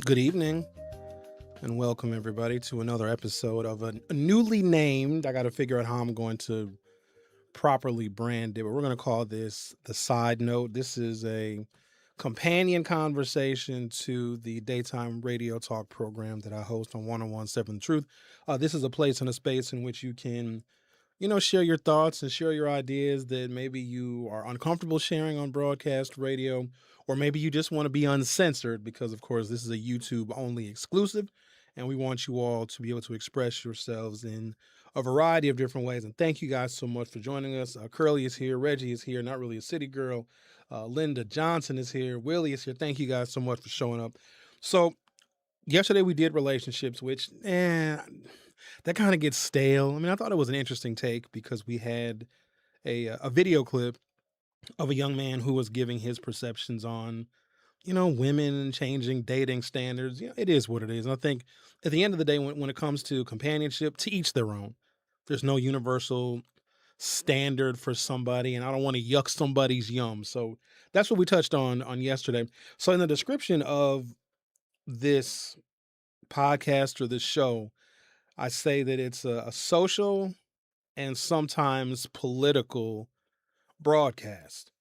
Good evening, and welcome everybody to another episode of a newly named. I got to figure out how I'm going to properly brand it, but we're going to call this the side note. This is a companion conversation to the daytime radio talk program that I host on 101.7 The Truth. This is a place and a space in which you can share your thoughts and share your ideas that maybe you are uncomfortable sharing on broadcast radio, or maybe you just want to be uncensored because, of course, this is a YouTube only exclusive. And we want you all to be able to express yourselves in a variety of different ways. And thank you guys so much for joining us. Curly is here. Reggie is here. Not really a city girl. Linda Johnson is here. Willie is here. Thank you guys so much for showing up. So, yesterday we did relationships, which, that kind of gets stale. I mean, I thought it was an interesting take because we had a video clip of a young man who was giving his perceptions on, women changing dating standards. It is what it is. And I think at the end of the day, when it comes to companionship, to each their own. There's no universal standard for somebody, and I don't want to yuck somebody's yum. So that's what we touched on yesterday. So in the description of this podcast or this show, I say that it's a social and sometimes political broadcast.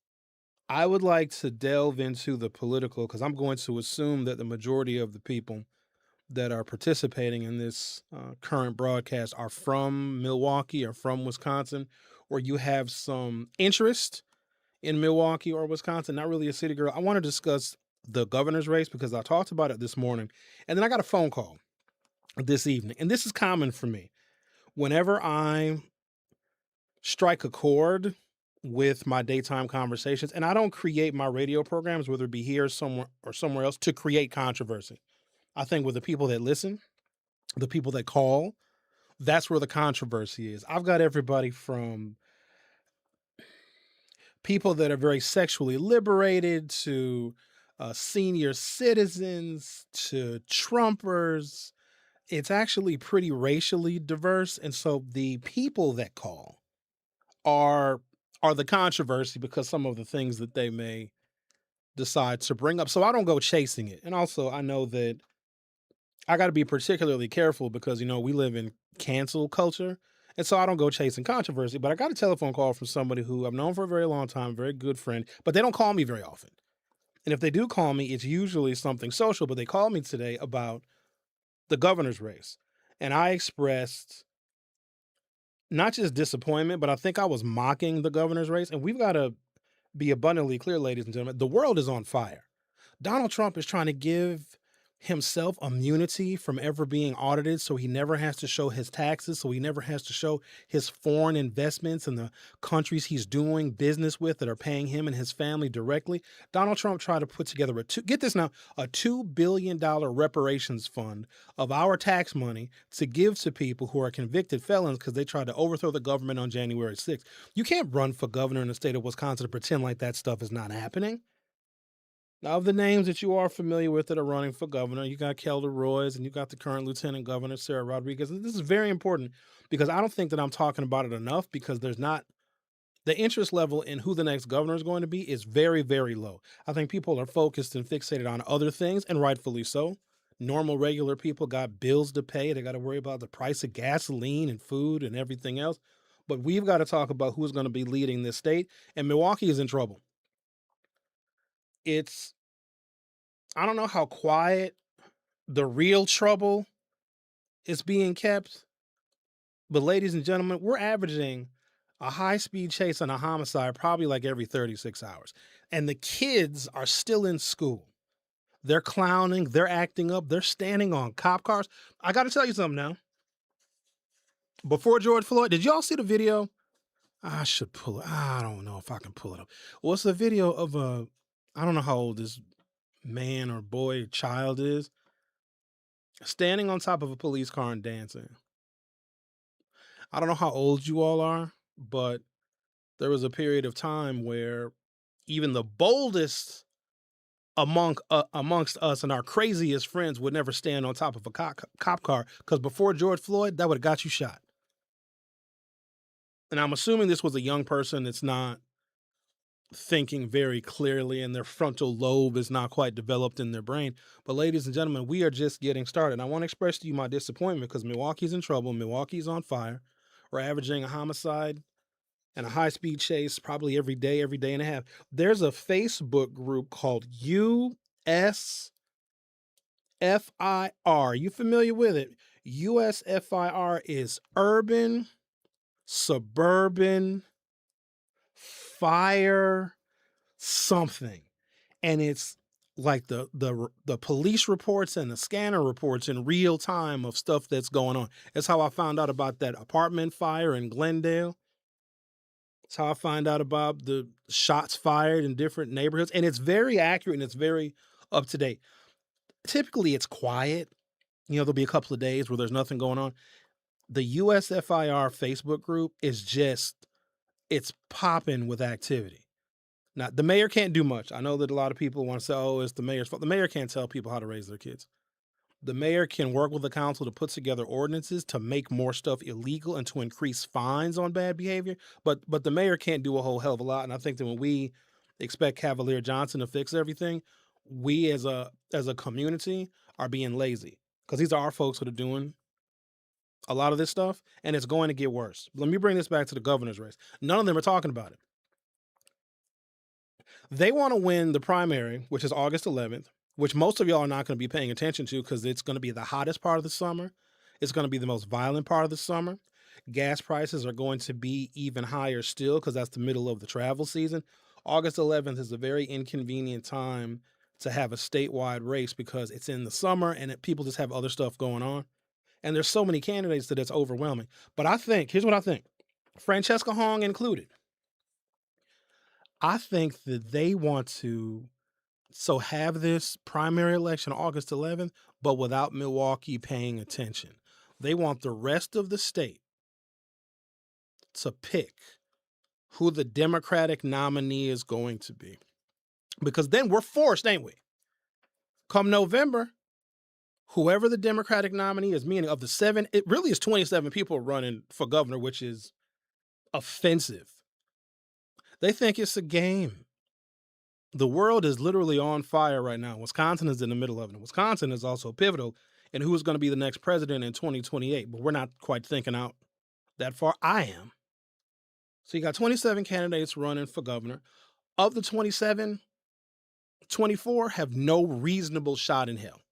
I would like to delve into the political because I'm going to assume that the majority of the people that are participating in this current broadcast are from Milwaukee or from Wisconsin, or you have some interest in Milwaukee or Wisconsin, not really a city girl. I want to discuss the governor's race because I talked about it this morning, and then I got a phone call this evening. And this is common for me. Whenever I strike a chord with my daytime conversations, and I don't create my radio programs, whether it be here somewhere else, to create controversy. I think with the people that listen, the people that call, that's where the controversy is. I've got everybody from people that are very sexually liberated to senior citizens to Trumpers. It's actually pretty racially diverse. And so the people that call are the controversy because some of the things that they may decide to bring up. So I don't go chasing it. And also I know that I got to be particularly careful because we live in cancel culture. And so I don't go chasing controversy, but I got a telephone call from somebody who I've known for a very long time, very good friend, but they don't call me very often. And if they do call me, it's usually something social, but they called me today about the governor's race. And I expressed not just disappointment, but I think I was mocking the governor's race. And we've got to be abundantly clear, ladies and gentlemen, the world is on fire. Donald Trump is trying to give himself immunity from ever being audited so he never has to show his taxes, so he never has to show his foreign investments in the countries he's doing business with that are paying him and his family directly. Donald Trump tried to put together a $2 billion reparations fund of our tax money to give to people who are convicted felons because they tried to overthrow the government on January 6th. You can't run for governor in the state of Wisconsin and pretend like that stuff is not happening. Now, of the names that you are familiar with that are running for governor, you got Kelder Roys and you got the current Lieutenant Governor, Sarah Rodriguez. And this is very important because I don't think that I'm talking about it enough because there's not the interest level in who the next governor is going to be is very, very low. I think people are focused and fixated on other things, and rightfully so. Normal, regular people got bills to pay. They got to worry about the price of gasoline and food and everything else. But we've got to talk about who's going to be leading this state. And Milwaukee is in trouble. I don't know how quiet the real trouble is being kept, but ladies and gentlemen, we're averaging a high-speed chase on a homicide probably like every 36 hours. And the kids are still in school. They're clowning, they're acting up, they're standing on cop cars. I got to tell you something now. Before George Floyd, did y'all see the video? I should pull it. I don't know if I can pull it up. Well, it's a video of I don't know how old this man or boy or child is, standing on top of a police car and dancing. I don't know how old you all are, but there was a period of time where even the boldest amongst us and our craziest friends would never stand on top of a cop car because before George Floyd, that would have got you shot. And I'm assuming this was a young person that's not thinking very clearly and their frontal lobe is not quite developed in their brain. But ladies and gentlemen, we are just getting started. And I want to express to you my disappointment because Milwaukee's in trouble. Milwaukee's on fire. We're averaging a homicide and a high-speed chase probably every day and a half. There's a Facebook group called USFIR. You familiar with it? USFIR is urban, suburban, fire, something. And it's like the police reports and the scanner reports in real time of stuff that's going on. That's how I found out about that apartment fire in Glendale. That's how I find out about the shots fired in different neighborhoods. And it's very accurate and it's very up to date. Typically, it's quiet. There'll be a couple of days where there's nothing going on. The USFIR Facebook group is it's popping with activity. Now, the mayor can't do much. I know that a lot of people want to say, oh, it's the mayor's fault. The mayor can't tell people how to raise their kids. The mayor can work with the council to put together ordinances to make more stuff illegal and to increase fines on bad behavior. But the mayor can't do a whole hell of a lot. And I think that when we expect Cavalier Johnson to fix everything, we as a community are being lazy because these are our folks that are doing a lot of this stuff, and it's going to get worse. Let me bring this back to the governor's race. None of them are talking about it. They want to win the primary, which is August 11th, which most of y'all are not going to be paying attention to because it's going to be the hottest part of the summer. It's going to be the most violent part of the summer. Gas prices are going to be even higher still because that's the middle of the travel season. August 11th is a very inconvenient time to have a statewide race because it's in the summer and people just have other stuff going on. And there's so many candidates that it's overwhelming. But here's what I think, Francesca Hong included. I think that they want to have this primary election August 11th, but without Milwaukee paying attention. They want the rest of the state to pick who the Democratic nominee is going to be. Because then we're forced, ain't we? Come November, whoever the Democratic nominee is, meaning of the 7, it really is 27 people running for governor, which is offensive. They think it's a game. The world is literally on fire right now. Wisconsin is in the middle of it. Wisconsin is also pivotal in who is going to be the next president in 2028, but we're not quite thinking out that far. I am. So you got 27 candidates running for governor. Of the 27, 24 have no reasonable shot in hell.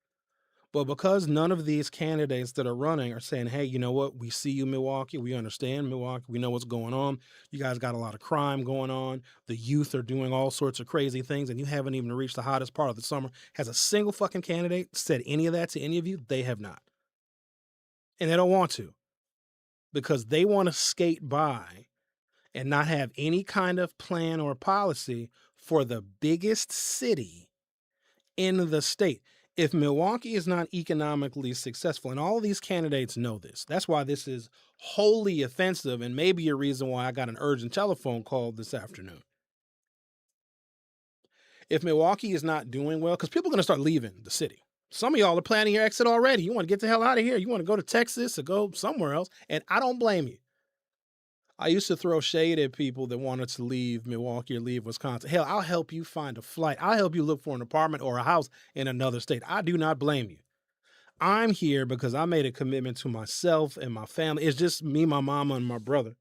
But because none of these candidates that are running are saying, hey, you know what? We see you, Milwaukee. We understand Milwaukee. We know what's going on. You guys got a lot of crime going on. The youth are doing all sorts of crazy things, and you haven't even reached the hottest part of the summer. Has a single fucking candidate said any of that to any of you? They have not. And they don't want to because they want to skate by and not have any kind of plan or policy for the biggest city in the state. If Milwaukee is not economically successful, and all of these candidates know this, that's why this is wholly offensive and maybe a reason why I got an urgent telephone call this afternoon. If Milwaukee is not doing well, because people are going to start leaving the city. Some of y'all are planning your exit already. You want to get the hell out of here. You want to go to Texas or go somewhere else, and I don't blame you. I used to throw shade at people that wanted to leave Milwaukee or leave Wisconsin. Hell, I'll help you find a flight. I'll help you look for an apartment or a house in another state. I do not blame you. I'm here because I made a commitment to myself and my family. It's just me, my mama, and my brother.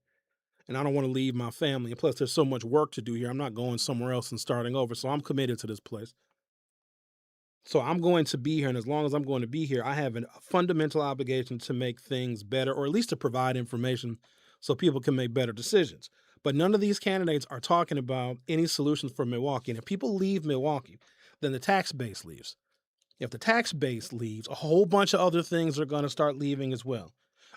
And I don't want to leave my family. And plus, there's so much work to do here. I'm not going somewhere else and starting over. So I'm committed to this place. So I'm going to be here. And as long as I'm going to be here, I have a fundamental obligation to make things better, or at least to provide information so people can make better decisions. But none of these candidates are talking about any solutions for Milwaukee. And if people leave Milwaukee, then the tax base leaves. If the tax base leaves, a whole bunch of other things are going to start leaving as well.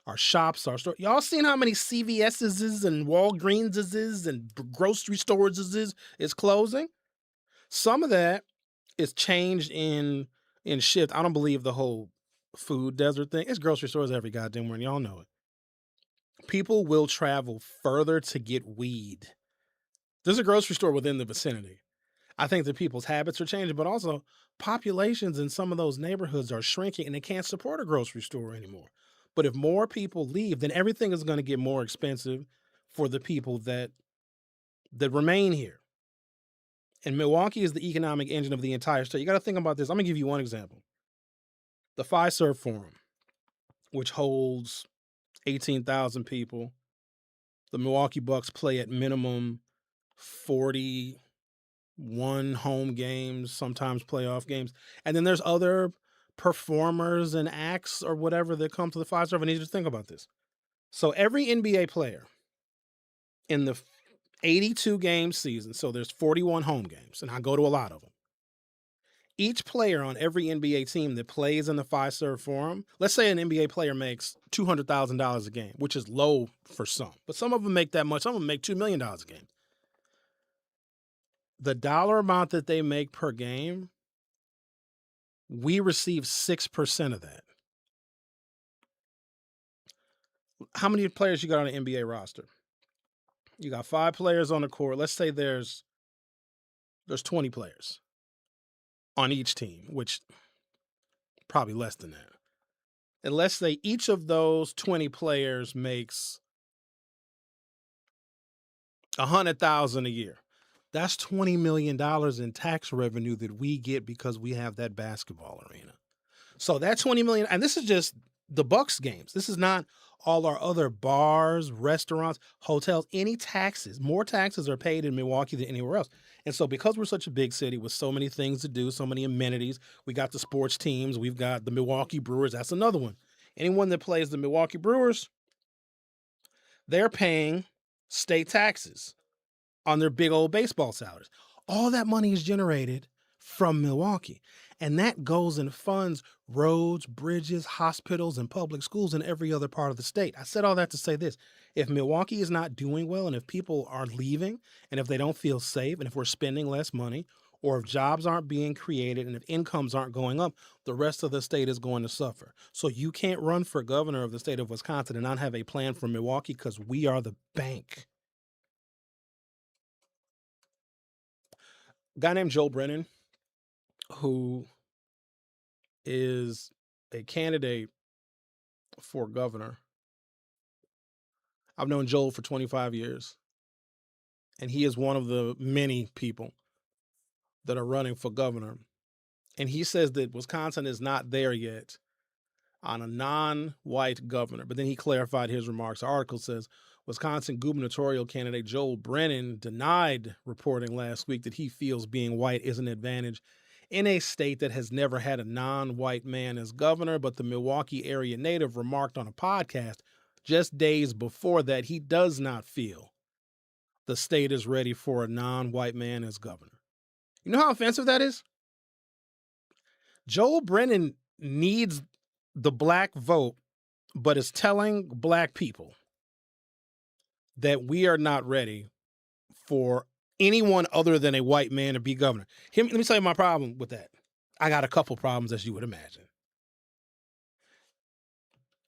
Our shops, our stores. Y'all seen how many CVS's and Walgreen's and grocery stores is closing? Some of that is changed in shift. I don't believe the whole food desert thing. It's grocery stores every goddamn where, y'all know it. People will travel further to get weed. There's a grocery store within the vicinity. I think that people's habits are changing, but also populations in some of those neighborhoods are shrinking and they can't support a grocery store anymore. But if more people leave, then everything is going to get more expensive for the people that remain here. And Milwaukee is the economic engine of the entire state. You got to think about this. I'm going to give you one example. The Fiserv Forum, which holds 18,000 people. The Milwaukee Bucks play at minimum 41 home games, sometimes playoff games. And then there's other performers and acts or whatever that come to the Fiserv. I need you to think about this. So every NBA player in the 82 game season, so there's 41 home games, and I go to a lot of them. Each player on every NBA team that plays in the Fiserv Forum, let's say an NBA player makes $200,000 a game, which is low for some, but some of them make that much. Some of them make $2 million a game. The dollar amount that they make per game, we receive 6% of that. How many players you got on an NBA roster? You got 5 players on the court. Let's say there's 20 players on each team, which probably less than that. And let's say each of those 20 players makes $100,000 a year. That's $20 million in tax revenue that we get because we have that basketball arena. So that $20 million, and this is just the Bucks games. This is not all our other bars, restaurants, hotels, any taxes. More taxes are paid in Milwaukee than anywhere else. And so because we're such a big city with so many things to do, so many amenities, we got the sports teams, we've got the Milwaukee Brewers. That's another one. Anyone that plays the Milwaukee Brewers, they're paying state taxes on their big old baseball salaries. All that money is generated from Milwaukee. And that goes and funds roads, bridges, hospitals, and public schools in every other part of the state. I said all that to say this. If Milwaukee is not doing well, and if people are leaving, and if they don't feel safe, and if we're spending less money, or if jobs aren't being created, and if incomes aren't going up, the rest of the state is going to suffer. So you can't run for governor of the state of Wisconsin and not have a plan for Milwaukee because we are the bank. A guy named Joel Brennan, who is a candidate for governor. I've known Joel for 25 years, and he is one of the many people that are running for governor. And he says that Wisconsin is not there yet on a non-white governor. But then he clarified his remarks. The article says Wisconsin gubernatorial candidate Joel Brennan denied reporting last week that he feels being white is an advantage in a state that has never had a non-white man as governor. But the Milwaukee area native remarked on a podcast just days before that he does not feel the state is ready for a non-white man as governor. You know how offensive that is? Joel Brennan needs the black vote, but is telling black people that we are not ready for anyone other than a white man to be governor. Let me tell you my problem with that. I got a couple problems, as you would imagine.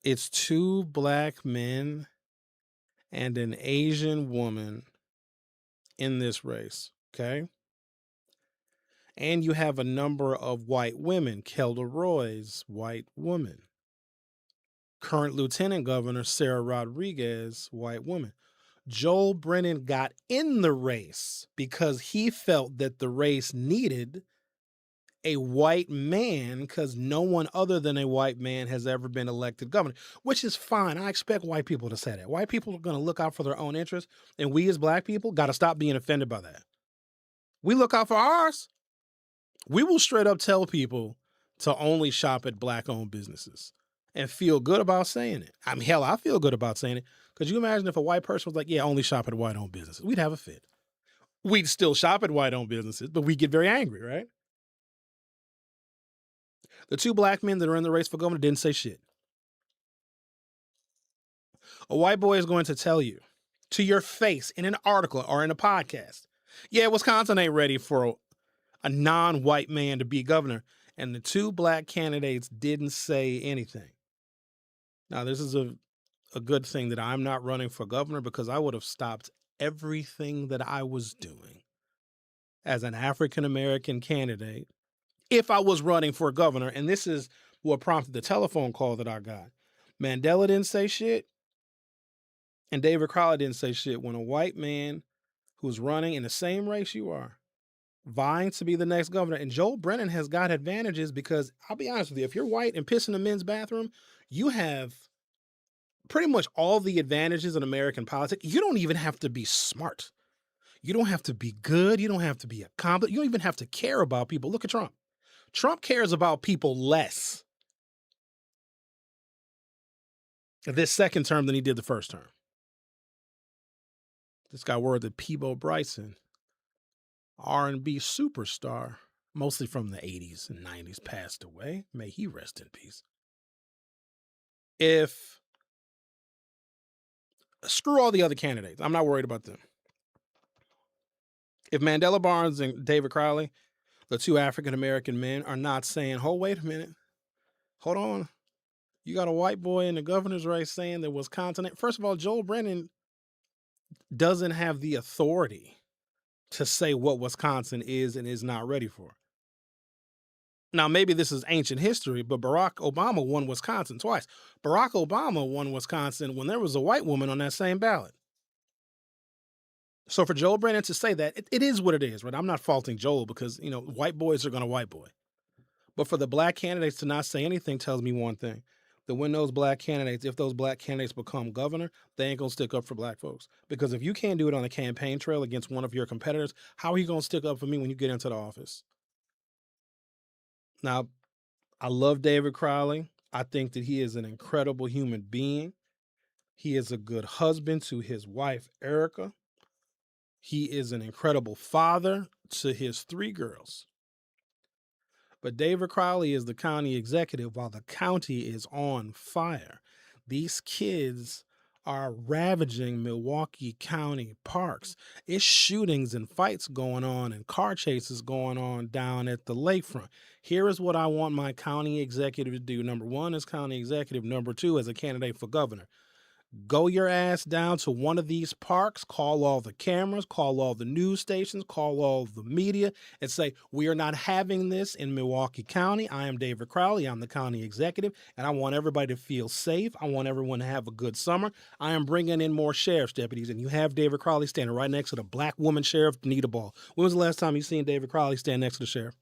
It's 2 black men and an Asian woman in this race, okay? And you have a number of white women. Kelda Roy's white woman. Current Lieutenant Governor Sarah Rodriguez, white woman. Joel Brennan got in the race because he felt that the race needed a white man because no one other than a white man has ever been elected governor, which is fine. I expect white people to say that. White people are going to look out for their own interests, and we as black people got to stop being offended by that. We look out for ours. We will straight up tell people to only shop at black-owned businesses and feel good about saying it. I mean, hell, I feel good about saying it. Could you imagine if a white person was like, yeah, only shop at white-owned businesses? We'd have a fit. We'd still shop at white-owned businesses, but we'd get very angry, right? The 2 black men that are in the race for governor didn't say shit. A white boy is going to tell you to your face in an article or in a podcast, yeah, Wisconsin ain't ready for a non-white man to be governor. And the 2 black candidates didn't say anything. Now, this is a good thing that I'm not running for governor because I would have stopped everything that I was doing as an African-American candidate if I was running for governor. And this is what prompted the telephone call that I got. Mandela didn't say shit, and David Crowley didn't say shit when a white man who's running in the same race you are vying to be the next governor. And Joel Brennan has got advantages because I'll be honest with you, if you're white and piss in the men's bathroom, you have pretty much all the advantages in American politics. You don't even have to be smart. You don't have to be good. You don't have to be accomplished. You don't even have to care about people. Look at Trump. Trump cares about people less this second term than he did the first term. Just got word that Peabo Bryson, R&B superstar, mostly from the 80s and 90s, passed away. May he rest in peace. Screw all the other candidates. I'm not worried about them. If Mandela Barnes and David Crowley, the two African-American men, are not saying, oh, wait a minute, hold on. You got a white boy in the governor's race saying that Wisconsin. First of all, Joel Brennan doesn't have the authority to say what Wisconsin is and is not ready for. Now, maybe this is ancient history, but Barack Obama won Wisconsin twice. Barack Obama won Wisconsin when there was a white woman on that same ballot. So for Joel Brennan to say that, it is what it is, right? I'm not faulting Joel because, white boys are going to white boy. But for the black candidates to not say anything tells me one thing. That when those black candidates, if those black candidates become governor, they ain't going to stick up for black folks. Because if you can't do it on a campaign trail against one of your competitors, how are you going to stick up for me when you get into the office? Now, I love David Crowley. I think that he is an incredible human being. He is a good husband to his wife, Erica. He is an incredible father to his 3 girls. But David Crowley is the county executive while the county is on fire. These kids are ravaging Milwaukee County parks. It's shootings and fights going on and car chases going on down at the lakefront. Here is what I want my county executive to do. Number 1 as county executive. Number 2 as a candidate for governor. Go your ass down to one of these parks, call all the cameras, call all the news stations, call all the media, and say, we are not having this in Milwaukee County. I am David Crowley. I'm the county executive, and I want everybody to feel safe. I want everyone to have a good summer. I am bringing in more sheriff's deputies, and you have David Crowley standing right next to the black woman sheriff, Nita Ball. When was the last time you seen David Crowley stand next to the sheriff?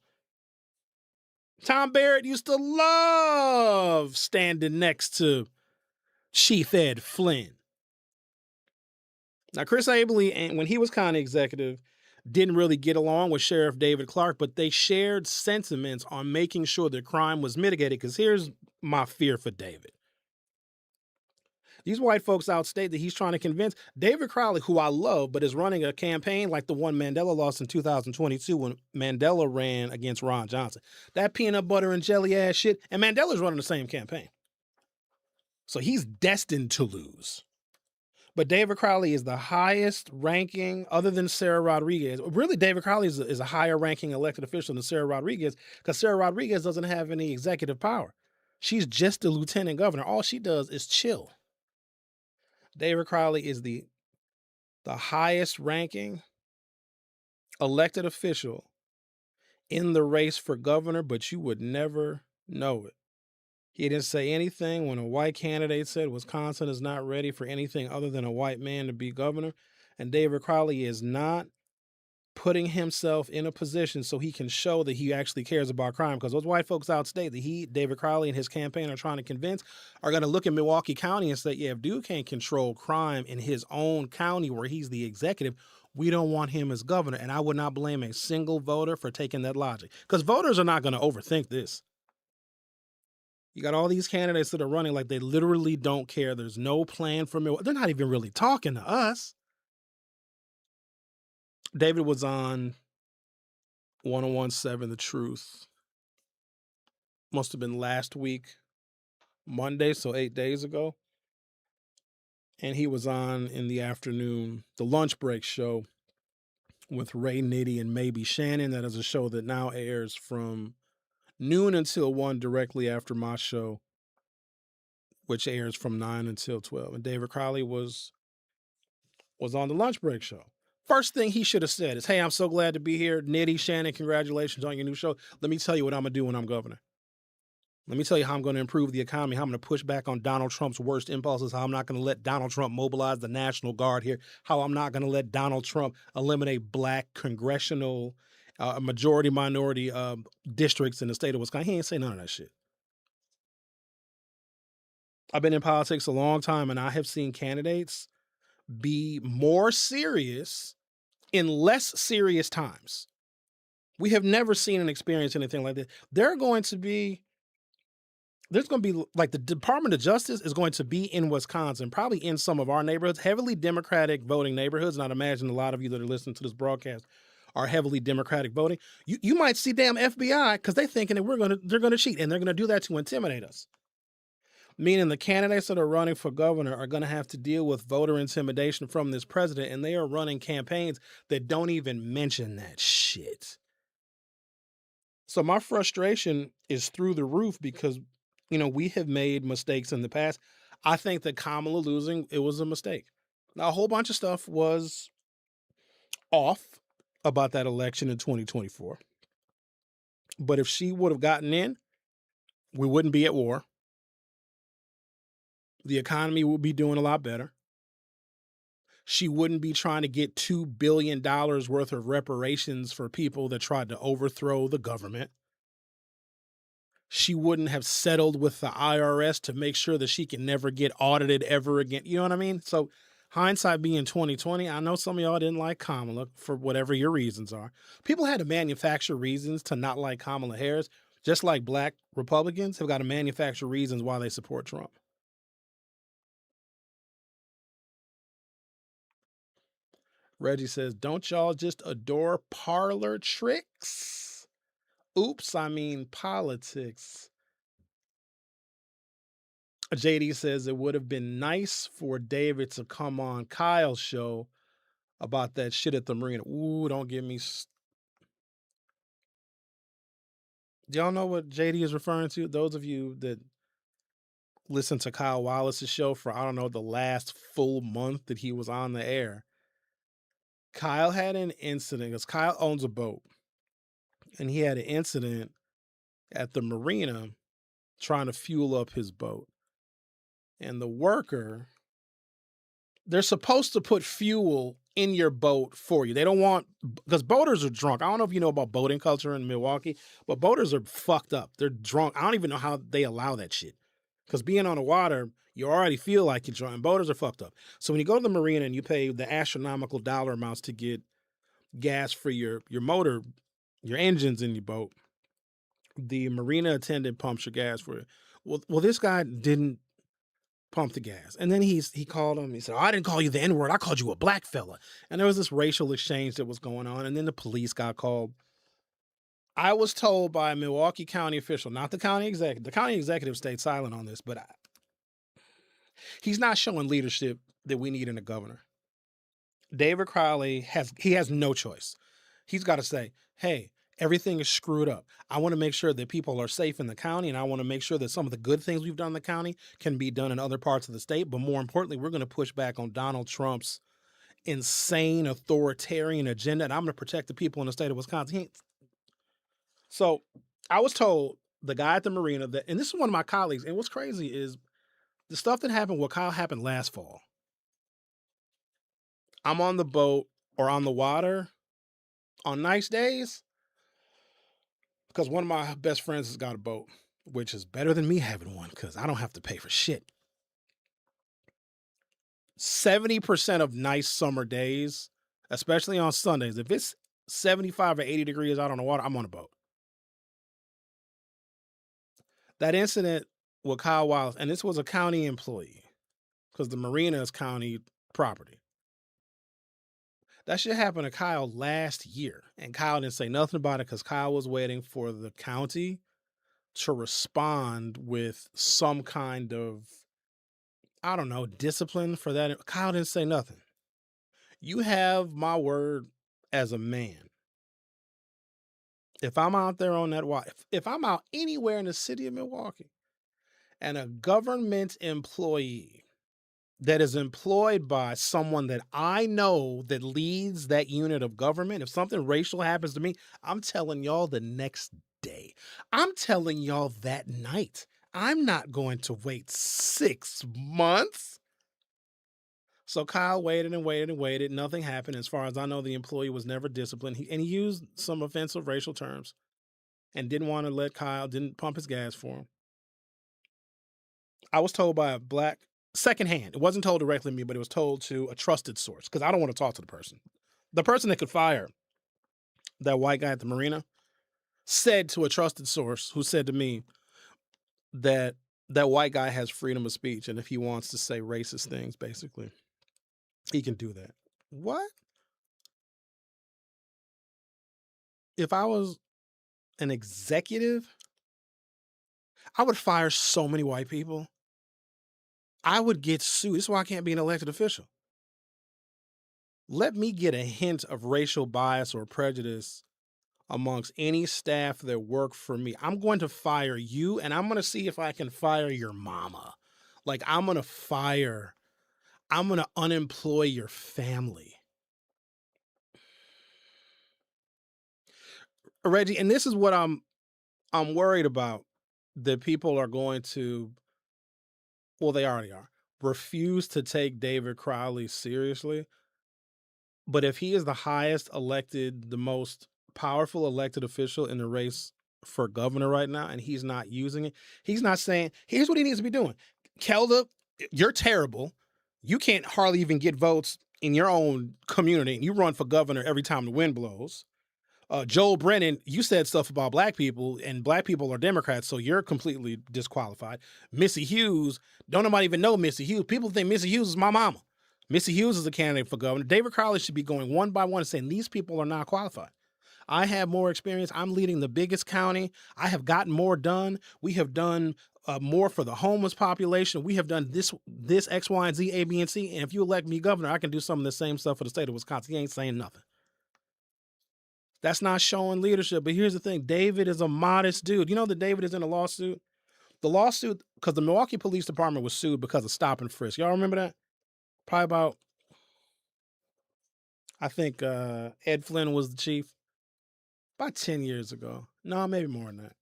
Tom Barrett used to love standing next to Chief Ed Flynn. Now, Chris Abele, when he was county executive, didn't really get along with Sheriff David Clark, but they shared sentiments on making sure that crime was mitigated. Because here's my fear for David. These white folks outstate that he's trying to convince David Crowley, who I love, but is running a campaign like the one Mandela lost in 2022 when Mandela ran against Ron Johnson. That peanut butter and jelly ass shit, and Mandela's running the same campaign. So he's destined to lose. But David Crowley is the highest ranking, other than Sarah Rodriguez. Really, David Crowley is a higher ranking elected official than Sarah Rodriguez because Sarah Rodriguez doesn't have any executive power. She's just the lieutenant governor. All she does is chill. David Crowley is the highest ranking elected official in the race for governor, but you would never know it. He didn't say anything when a white candidate said Wisconsin is not ready for anything other than a white man to be governor. And David Crowley is not putting himself in a position so he can show that he actually cares about crime. Because those white folks outstate that David Crowley and his campaign are trying to convince are going to look at Milwaukee County and say, yeah, if dude can't control crime in his own county where he's the executive, we don't want him as governor. And I would not blame a single voter for taking that logic. Because voters are not going to overthink this. You got all these candidates that are running like they literally don't care. There's no plan for Milwaukee. They're not even really talking to us. David was on 1017 The Truth. Must have been last week, Monday, so 8 days ago. And he was on in the afternoon, the lunch break show with Ray Nitty and Maybe Shannon. That is a show that now airs from noon until 1 directly after my show, which airs from 9 until 12. And David Crowley was on the lunch break show. First thing he should have said is, hey, I'm so glad to be here. Nitty, Shannon, congratulations on your new show. Let me tell you what I'm going to do when I'm governor. Let me tell you how I'm going to improve the economy, how I'm going to push back on Donald Trump's worst impulses, how I'm not going to let Donald Trump mobilize the National Guard here, how I'm not going to let Donald Trump eliminate black congressional a majority minority districts in the state of Wisconsin. He ain't say none of that shit. I've been in politics a long time, and I have seen candidates be more serious in less serious times. We have never seen and experienced anything like this. There's going to be like the Department of Justice is going to be in Wisconsin, probably in some of our neighborhoods, heavily Democratic voting neighborhoods. And I'd imagine a lot of you that are listening to this broadcast are heavily Democratic voting. You might see damn FBI because they're thinking that they're gonna cheat, and they're gonna do that to intimidate us. Meaning the candidates that are running for governor are going to have to deal with voter intimidation from this president, and they are running campaigns that don't even mention that shit. So my frustration is through the roof because, we have made mistakes in the past. I think that Kamala losing, it was a mistake. Now, a whole bunch of stuff was off about that election in 2024. But if she would have gotten in, we wouldn't be at war. The economy would be doing a lot better. She wouldn't be trying to get $2 billion worth of reparations for people that tried to overthrow the government. She wouldn't have settled with the IRS to make sure that she can never get audited ever again. You know what I mean? So hindsight being 2020, I know some of y'all didn't like Kamala for whatever your reasons are. People had to manufacture reasons to not like Kamala Harris, just like black Republicans have got to manufacture reasons why they support Trump. Reggie says, don't y'all just adore parlor tricks? Oops, I mean politics. JD says it would have been nice for David to come on Kyle's show about that shit at the marina. Ooh, don't get me. Do y'all know what JD is referring to? Those of you that listen to Kyle Wallace's show for, I don't know, the last full month that he was on the air. Kyle had an incident because Kyle owns a boat, and he had an incident at the marina trying to fuel up his boat. And the worker, they're supposed to put fuel in your boat for you. They don't want, because boaters are drunk. I don't know if you know about boating culture in Milwaukee, but boaters are fucked up. They're drunk. I don't even know how they allow that shit. Because being on the water, you already feel like you're drunk. Boaters are fucked up. So when you go to the marina and you pay the astronomical dollar amounts to get gas for your motor, your engines in your boat, the marina attendant pumps your gas for you. Well, this guy didn't pump the gas. And then he called him. He said, oh, I didn't call you the N-word. I called you a black fella. And there was this racial exchange that was going on. And then the police got called. I was told by a Milwaukee County official, not the county executive. The county executive stayed silent on this, but he's not showing leadership that we need in a governor. David Crowley has no choice. He's got to say, hey, everything is screwed up. I want to make sure that people are safe in the county, and I want to make sure that some of the good things we've done in the county can be done in other parts of the state. But more importantly, we're going to push back on Donald Trump's insane authoritarian agenda, and I'm going to protect the people in the state of Wisconsin. So I was told the guy at the marina that, and this is one of my colleagues, and what's crazy is the stuff that happened, what Kyle happened last fall. I'm on the boat or on the water on nice days because one of my best friends has got a boat, which is better than me having one because I don't have to pay for shit. 70% of nice summer days, especially on Sundays, if it's 75 or 80 degrees out on the water, I'm on a boat. That incident with Kyle Wallace, and this was a county employee because the marina is county property. That shit happened to Kyle last year, and Kyle didn't say nothing about it because Kyle was waiting for the county to respond with some kind of, I don't know, discipline for that. Kyle didn't say nothing. You have my word as a man. If I'm out there on that water, if I'm out anywhere in the city of Milwaukee and a government employee that is employed by someone that I know that leads that unit of government, if something racial happens to me, I'm telling y'all the next day. I'm telling y'all that night. I'm not going to wait 6 months. So Kyle waited and waited and waited. Nothing happened. As far as I know, the employee was never disciplined. He used some offensive racial terms and didn't want to let Kyle, didn't pump his gas for him. I was told by a black, secondhand. It wasn't told directly to me, but it was told to a trusted source because I don't want to talk to the person. The person that could fire that white guy at the marina said to a trusted source who said to me that that white guy has freedom of speech. And if he wants to say racist things, basically, he can do that. What? If I was an executive, I would fire so many white people. I would get sued. This is why I can't be an elected official. Let me get a hint of racial bias or prejudice amongst any staff that work for me. I'm going to fire you, and I'm going to see if I can fire your mama. Like, I'm going to unemploy your family. Reggie, and this is what I'm worried about, that people are going to, well, they already are, refuse to take David Crowley seriously. But if he is the highest elected, the most powerful elected official in the race for governor right now, and he's not using it, he's not saying, here's what he needs to be doing. Kelda, you're terrible. You can't hardly even get votes in your own community, and you run for governor every time the wind blows. Joel Brennan, you said stuff about black people, and black people are Democrats, so you're completely disqualified. Missy Hughes, don't nobody even know Missy Hughes. People think Missy Hughes is my mama. Missy Hughes is a candidate for governor. David Crowley should be going one by one and saying, these people are not qualified. I have more experience. I'm leading the biggest county. I have gotten more done. We have done more for the homeless population. We have done this X, Y, and Z, A, B, and C. And if you elect me governor, I can do some of the same stuff for the state of Wisconsin. He ain't saying nothing. That's not showing leadership. But here's the thing. David is a modest dude. You know that David is in a lawsuit? The lawsuit, because the Milwaukee Police Department was sued because of stop and frisk. Y'all remember that? Probably about, I think Ed Flynn was the chief. About 10 years ago. No, maybe more than that.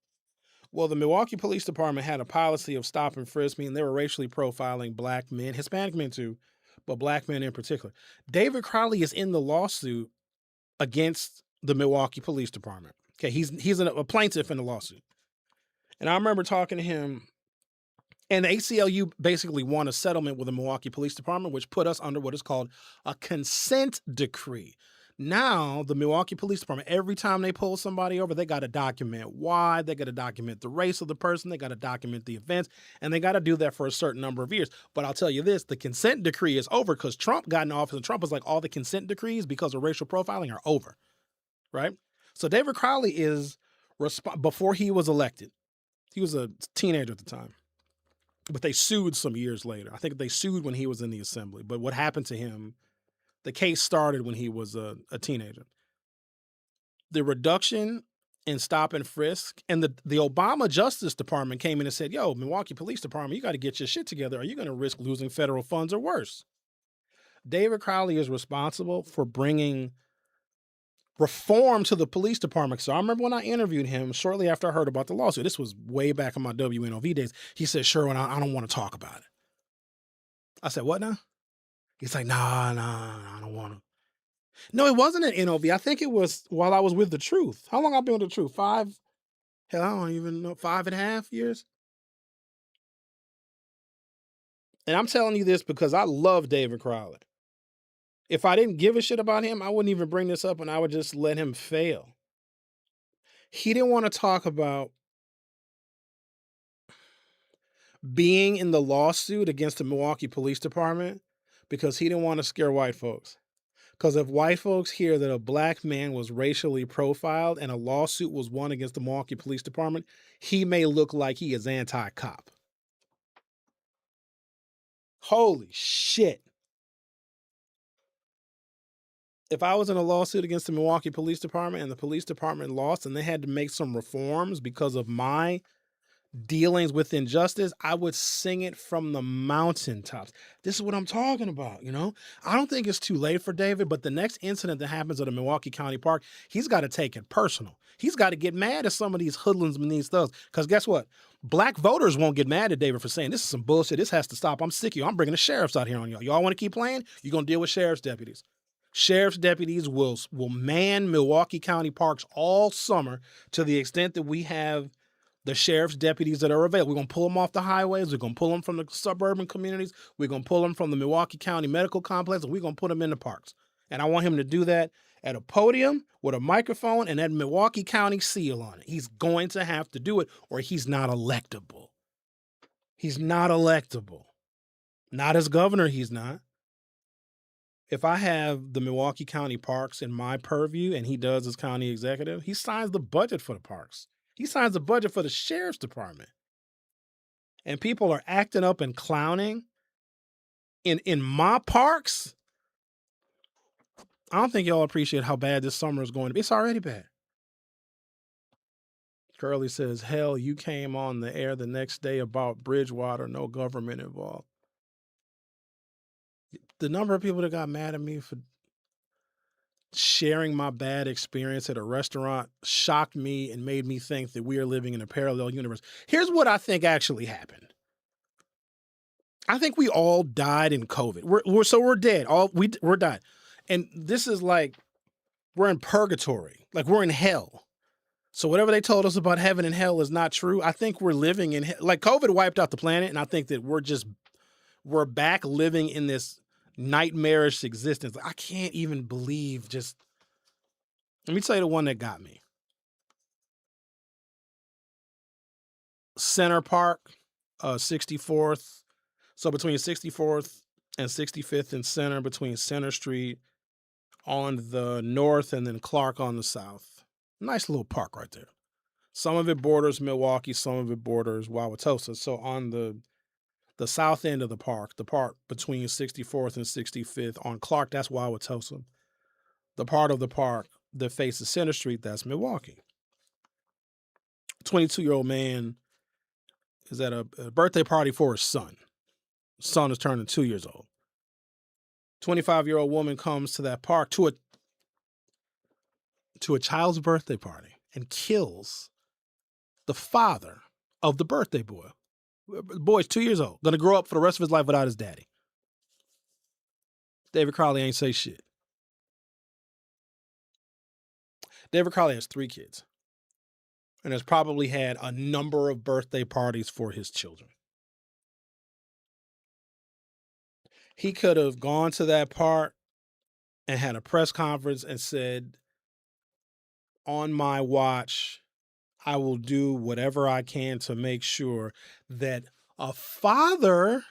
Well, the Milwaukee Police Department had a policy of stop and frisk, meaning they were racially profiling black men, Hispanic men too, but black men in particular. David Crowley is in the lawsuit against the Milwaukee Police Department. Okay, he's a plaintiff in the lawsuit. And I remember talking to him, and the ACLU basically won a settlement with the Milwaukee Police Department, which put us under what is called a consent decree. Now, the Milwaukee Police Department, every time they pull somebody over, they got to document why, they got to document the race of the person, they got to document the events, and they got to do that for a certain number of years. But I'll tell you this, the consent decree is over because Trump got in office, and Trump was like, all the consent decrees because of racial profiling are over, right? So David Crowley is, before he was elected, he was a teenager at the time, but they sued some years later. I think they sued when he was in the assembly. But what happened to him, the case started when he was a teenager. The reduction in stop and frisk, and the Obama Justice Department came in and said, yo, Milwaukee Police Department, you got to get your shit together. Are you going to risk losing federal funds or worse? David Crowley is responsible for bringing reform to the police department. So I remember when I interviewed him shortly after I heard about the lawsuit. This was way back in my WNOV days. He said, Sherwin, I don't want to talk about it. I said, what now? He's like, nah, I don't want to. No, it wasn't an NOV. I think it was while I was with The Truth. How long have I been with The Truth? Hell, I don't even know, 5.5 years? And I'm telling you this because I love David Crowley. If I didn't give a shit about him, I wouldn't even bring this up and I would just let him fail. He didn't want to talk about being in the lawsuit against the Milwaukee Police Department because he didn't want to scare white folks. Because if white folks hear that a black man was racially profiled and a lawsuit was won against the Milwaukee Police Department, he may look like he is anti-cop. Holy shit. If I was in a lawsuit against the Milwaukee Police Department and the police department lost and they had to make some reforms because of my dealings with injustice, I would sing it from the mountaintops. This is what I'm talking about, you know? I don't think it's too late for David, but the next incident that happens at a Milwaukee County Park, he's got to take it personal. He's got to get mad at some of these hoodlums and these thugs. Because guess what? Black voters won't get mad at David for saying, this is some bullshit. This has to stop. I'm sick of you. I'm bringing the sheriffs out here on y'all. Y'all want to keep playing? You're going to deal with sheriff's deputies. Sheriff's deputies will man Milwaukee County parks all summer to the extent that we have the sheriff's deputies that are available. We're going to pull them off the highways. We're going to pull them from the suburban communities. We're going to pull them from the Milwaukee County Medical Complex, and we're going to put them in the parks. And I want him to do that at a podium with a microphone and that Milwaukee County seal on it. He's going to have to do it, or he's not electable. He's not electable. Not as governor, he's not. If I have the Milwaukee County Parks in my purview and he does as county executive, he signs the budget for the parks. He signs the budget for the sheriff's department. And people are acting up and clowning in my parks. I don't think y'all appreciate how bad this summer is going to be. It's already bad. Curly says, hell, you came on the air the next day about Bridgewater, no government involved. The number of people that got mad at me for sharing my bad experience at a restaurant shocked me and made me think that we are living in a parallel universe. Here's what I think actually happened. I think we all died in COVID. We're dead. We're died. And this is like, we're in purgatory. Like we're in hell. So whatever they told us about heaven and hell is not true. I think we're living in, like COVID wiped out the planet. And I think that we're back living in this nightmarish existence. I can't even believe let me tell you the one that got me. Center Park, 64th. So between 64th and 65th and Center, between Center Street on the north and then Clark on the south. Nice little park right there. Some of it borders Milwaukee, some of it borders Wauwatosa. So on the south end of the park between 64th and 65th on Clark, that's Wauwatosa. The part of the park that faces Center Street, that's Milwaukee. 22-year-old man is at a birthday party for his son. His son is turning 2 years old. 25-year-old woman comes to that park to a child's birthday party and kills the father of the birthday boy. The boy's 2 years old, gonna grow up for the rest of his life without his daddy. David Crowley ain't say shit. David Crowley has 3 kids and has probably had a number of birthday parties for his children. He could have gone to that park and had a press conference and said, on my watch, I will do whatever I can to make sure that a father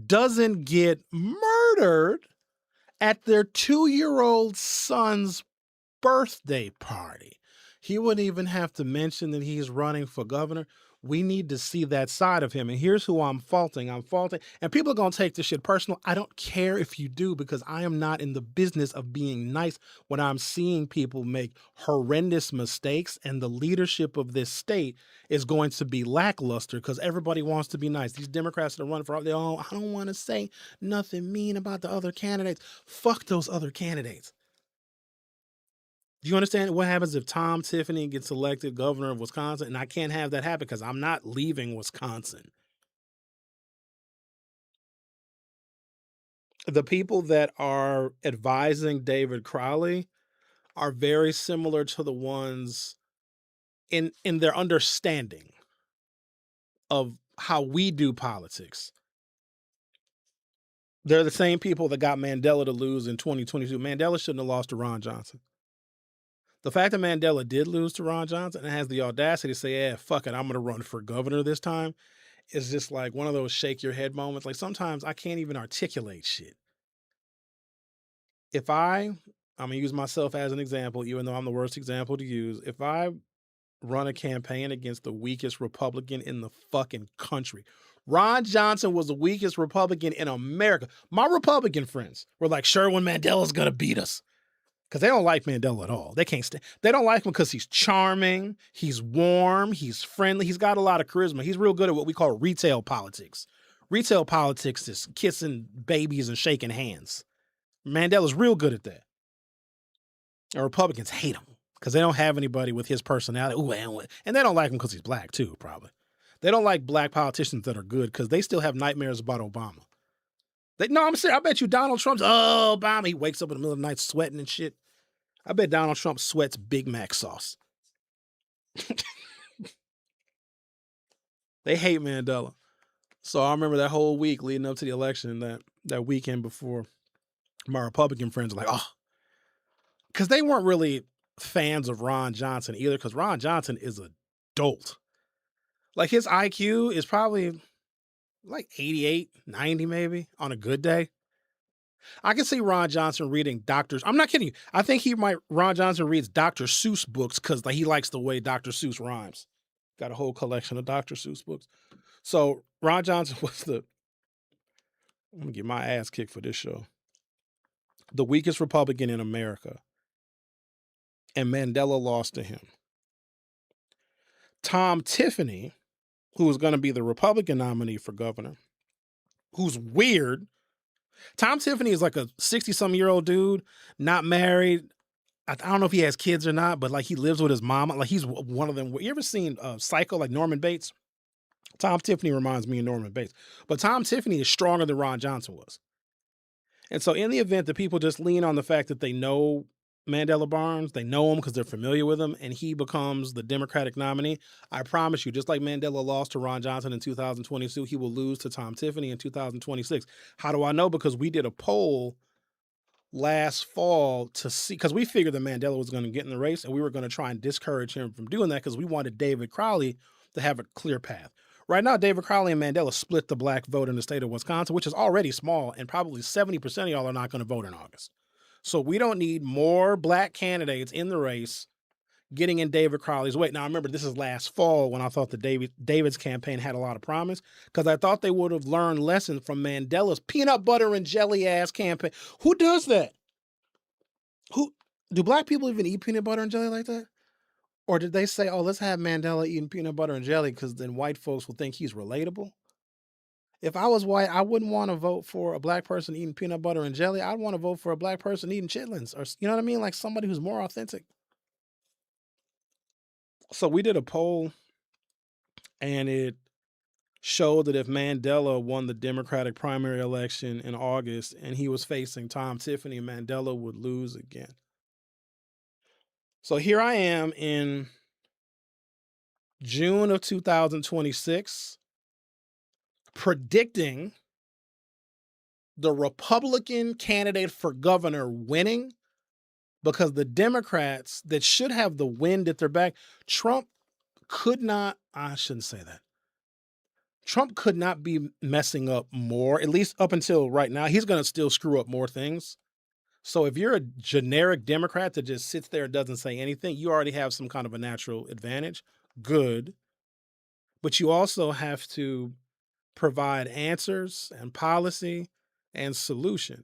doesn't get murdered at their 2-year-old son's birthday party. He wouldn't even have to mention that he's running for governor. We need to see that side of him. And here's who I'm faulting. And people are going to take this shit personal. I don't care if you do, because I am not in the business of being nice when I'm seeing people make horrendous mistakes and the leadership of this state is going to be lackluster because everybody wants to be nice. These Democrats that are running for office, I don't want to say nothing mean about the other candidates. Fuck those other candidates. Do you understand what happens if Tom Tiffany gets elected governor of Wisconsin? And I can't have that happen because I'm not leaving Wisconsin. The people that are advising David Crowley are very similar to the ones in their understanding of how we do politics. They're the same people that got Mandela to lose in 2022. Mandela shouldn't have lost to Ron Johnson. The fact that Mandela did lose to Ron Johnson and has the audacity to say, yeah, fuck it, I'm going to run for governor this time, is just like one of those shake your head moments. Like sometimes I can't even articulate shit. If I'm going to use myself as an example, even though I'm the worst example to use. If I run a campaign against the weakest Republican in the fucking country, Ron Johnson was the weakest Republican in America. My Republican friends were like, Sherwin Mandela's going to beat us. because they don't like Mandela at all. They can't stand. They don't like him because he's charming, he's warm, he's friendly, he's got a lot of charisma. He's real good at what we call retail politics. Retail politics is kissing babies and shaking hands. Mandela's real good at that. And Republicans hate him because they don't have anybody with his personality. Ooh, and they don't like him because he's black too, probably. They don't like black politicians that are good because they still have nightmares about Obama. No, I'm serious. I bet you Donald Trump's, Obama. He wakes up in the middle of the night sweating and shit. I bet Donald Trump sweats Big Mac sauce. They hate Mandela. So I remember that whole week leading up to the election, that weekend before, my Republican friends were like, oh, because they weren't really fans of Ron Johnson either, because Ron Johnson is a dolt. Like his IQ is probably like 88, 90 maybe on a good day. I can see Ron Johnson reading I'm not kidding you. I think Ron Johnson reads Dr. Seuss books because he likes the way Dr. Seuss rhymes. Got a whole collection of Dr. Seuss books. So Ron Johnson was I'm gonna get my ass kicked for this show. The weakest Republican in America. And Mandela lost to him. Tom Tiffany, who was going to be the Republican nominee for governor, who's weird. Tom Tiffany is like a 60-some-year-old dude, not married. I don't know if he has kids or not, but like he lives with his mama. Like he's one of them. You ever seen Psycho, like Norman Bates? Tom Tiffany reminds me of Norman Bates. But Tom Tiffany is stronger than Ron Johnson was. And so in the event that people just lean on the fact that they know Mandela Barnes, they know him because they're familiar with him, and he becomes the Democratic nominee, I promise you, just like Mandela lost to Ron Johnson in 2022, he will lose to Tom Tiffany in 2026. How do I know? Because we did a poll last fall to see, because we figured that Mandela was going to get in the race, and we were going to try and discourage him from doing that because we wanted David Crowley to have a clear path. Right now, David Crowley and Mandela split the black vote in the state of Wisconsin, which is already small, and probably 70% of y'all are not going to vote in August. So we don't need more black candidates in the race getting in David Crowley's way. Now, remember, this is last fall when I thought that David's campaign had a lot of promise, because I thought they would have learned lessons from Mandela's peanut butter and jelly ass campaign. Who does that? Do black people even eat peanut butter and jelly like that? Or did they say, oh, let's have Mandela eating peanut butter and jelly because then white folks will think he's relatable? If I was white, I wouldn't want to vote for a black person eating peanut butter and jelly. I'd want to vote for a black person eating chitlins, or you know what I mean? Like somebody who's more authentic. So we did a poll, and it showed that if Mandela won the Democratic primary election in August and he was facing Tom Tiffany, Mandela would lose again. So here I am in June of 2026 predicting the Republican candidate for governor winning, because the Democrats that should have the wind at their back, Trump could not, I shouldn't say that. Trump could not be messing up more, at least up until right now. He's going to still screw up more things. So if you're a generic Democrat that just sits there and doesn't say anything, you already have some kind of a natural advantage. Good. But you also have to provide answers and policy and solution.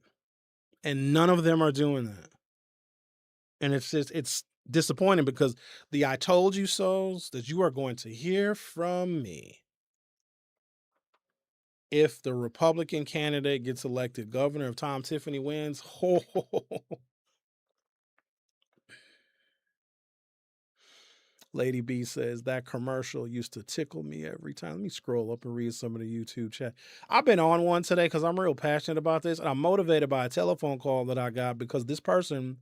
And none of them are doing that. And it's disappointing, because the I told you so's that you are going to hear from me if the Republican candidate gets elected governor, if Tom Tiffany wins. Lady B says that commercial used to tickle me every time. Let me scroll up and read some of the YouTube chat. I've been on one today because I'm real passionate about this, and I'm motivated by a telephone call that I got because this person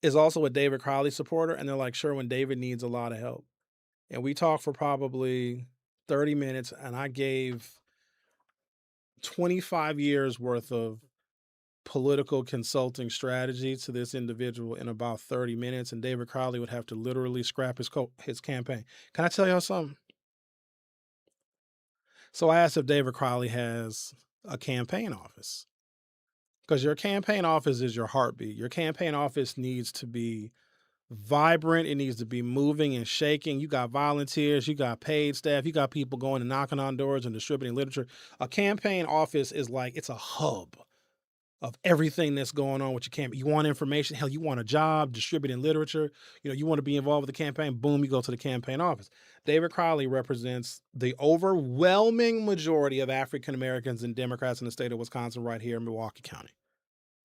is also a David Crowley supporter, and they're like, Sherwin, David needs a lot of help. And we talked for probably 30 minutes, and I gave 25 years worth of political consulting strategy to this individual in about 30 minutes, and David Crowley would have to literally scrap his campaign. Can I tell y'all something? So I asked if David Crowley has a campaign office, because your campaign office is your heartbeat. Your campaign office needs to be vibrant. It needs to be moving and shaking. You got volunteers, you got paid staff, you got people going and knocking on doors and distributing literature. A campaign office is like, it's a hub. of everything that's going on with your campaign. You want information? Hell, you want a job distributing literature? You want to be involved with the campaign? Boom, you go to the campaign office. David Crowley represents the overwhelming majority of African Americans and Democrats in the state of Wisconsin right here in Milwaukee County.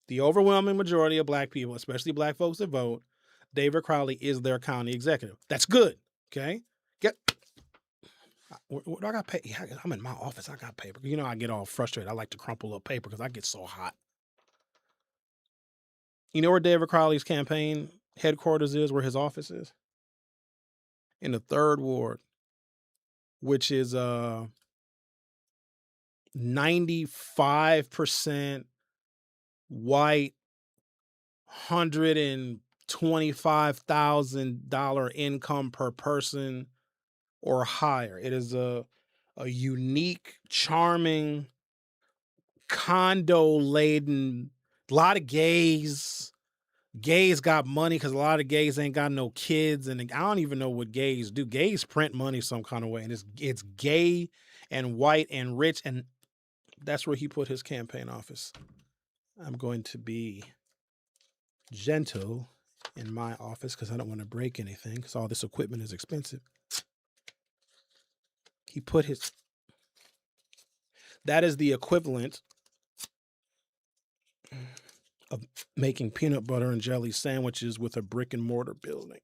The overwhelming majority of black people, especially black folks that vote, David Crowley is their county executive. That's good. Okay. Get. I got paper. I'm in my office. I got paper. I get all frustrated. I like to crumple up paper because I get so hot. You know where David Crowley's campaign headquarters is, where his office is? In the 3rd Ward, which is 95% white, $125,000 income per person or higher. It is a unique, charming, condo-laden, a lot of gays. Gays got money because a lot of gays ain't got no kids, and I don't even know what gays do. Gays print money some kind of way, and it's gay and white and rich, and that's where he put his campaign office. I'm going to be gentle in my office because I don't want to break anything because all this equipment is expensive. He put his... That is the equivalent of making peanut butter and jelly sandwiches with a brick and mortar building.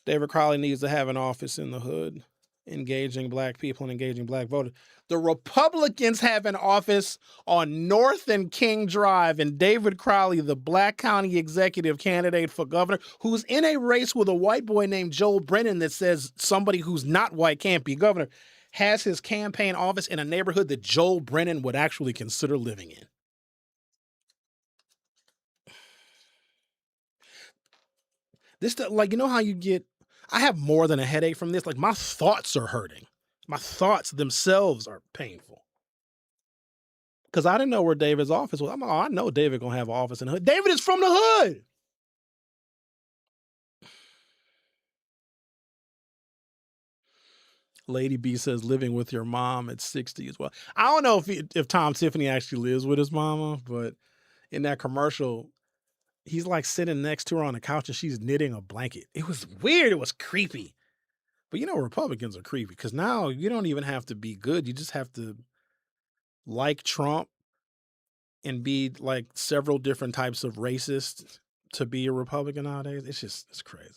David Crowley needs to have an office in the hood, engaging black people and engaging black voters. The Republicans have an office on North and King Drive, and David Crowley, the black county executive candidate for governor, who's in a race with a white boy named Joel Brennan that says somebody who's not white can't be governor, has his campaign office in a neighborhood that Joel Brennan would actually consider living in. This, like, how you get... I have more than a headache from this. Like, my thoughts are hurting. My thoughts themselves are painful. Because I didn't know where David's office was. I know David going to have an office in the hood. David is from the hood. Lady B says living with your mom at 60 as well. I don't know if Tom Tiffany actually lives with his mama, but in that commercial, he's like sitting next to her on the couch and she's knitting a blanket. It was weird. It was creepy. But Republicans are creepy because now you don't even have to be good. You just have to like Trump and be like several different types of racist to be a Republican nowadays. It's crazy.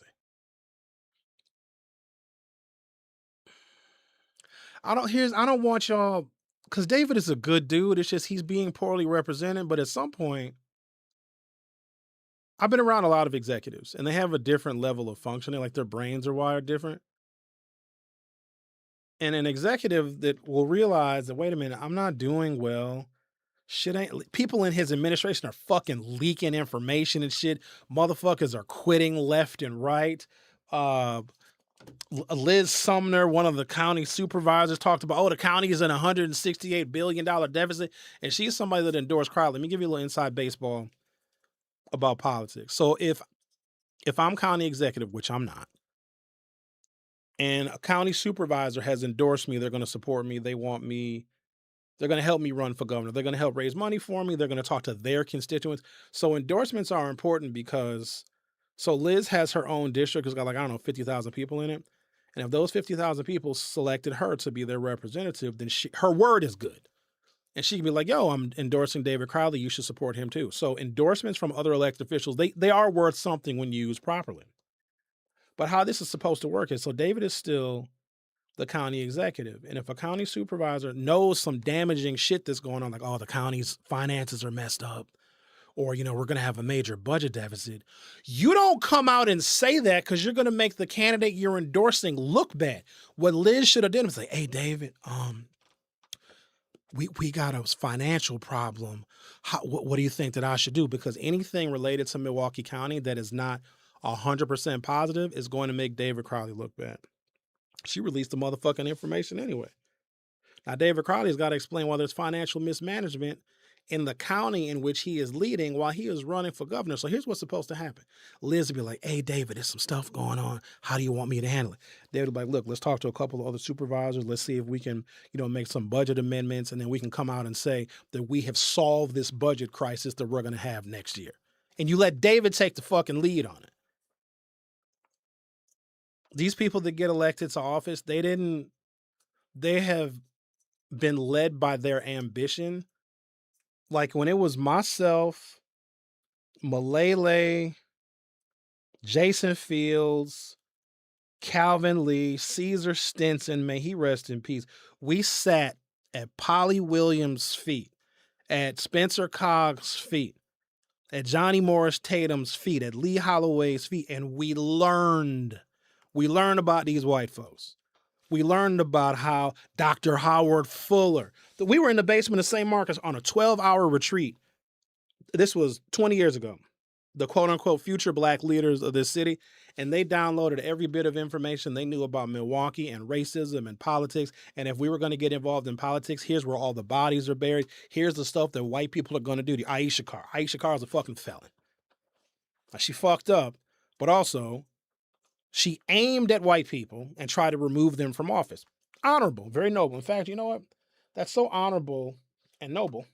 I don't want y'all, because David is a good dude. It's just he's being poorly represented. But at some point, I've been around a lot of executives and they have a different level of functioning, like their brains are wired different. And an executive that will realize that, wait a minute, I'm not doing well. Shit ain't... People in his administration are fucking leaking information and shit. Motherfuckers are quitting left and right. Liz Sumner, one of the county supervisors, talked about, the county is in a $168 billion deficit. And she's somebody that endorsed Crowley. Let me give you a little inside baseball about politics. So if I'm county executive, which I'm not, and a county supervisor has endorsed me, they're going to support me, they want me, they're going to help me run for governor, they're going to help raise money for me, they're going to talk to their constituents. So endorsements are important because, so Liz has her own district, it's got 50,000 people in it. And if those 50,000 people selected her to be their representative, then her word is good. And she can be like, yo, I'm endorsing David Crowley, you should support him too. So endorsements from other elected officials, they are worth something when used properly. But how this is supposed to work is, so David is still the county executive. And if a county supervisor knows some damaging shit that's going on, like, the county's finances are messed up, or, we're going to have a major budget deficit, you don't come out and say that because you're going to make the candidate you're endorsing look bad. What Liz should have done was say, hey, David, we got a financial problem. What do you think that I should do? Because anything related to Milwaukee County that is not 100% positive is going to make David Crowley look bad. She released the motherfucking information anyway. Now, David Crowley's got to explain why there's financial mismanagement in the county in which he is leading while he is running for governor. So here's what's supposed to happen. Liz would be like, hey, David, there's some stuff going on. How do you want me to handle it? David would be like, look, let's talk to a couple of other supervisors. Let's see if we can, make some budget amendments. And then we can come out and say that we have solved this budget crisis that we're going to have next year. And you let David take the fucking lead on it. These people that get elected to office, they have been led by their ambition. Like when it was myself, Malele, Jason Fields, Calvin Lee, Caesar Stinson, may he rest in peace. We sat at Polly Williams' feet, at Spencer Cogg's feet, at Johnny Morris Tatum's feet, at Lee Holloway's feet, and we learned. We learned about these white folks. We learned about how Dr. Howard Fuller, we were in the basement of St. Marcus on a 12-hour retreat. This was 20 years ago. The quote unquote future black leaders of this city, and they downloaded every bit of information they knew about Milwaukee and racism and politics. And if we were going to get involved in politics, here's where all the bodies are buried. Here's the stuff that white people are going to do. The Aisha Carr. Aisha Carr is a fucking felon. Now, she fucked up, but also she aimed at white people and tried to remove them from office. Honorable, very noble. In fact, you know what? That's so honorable and noble.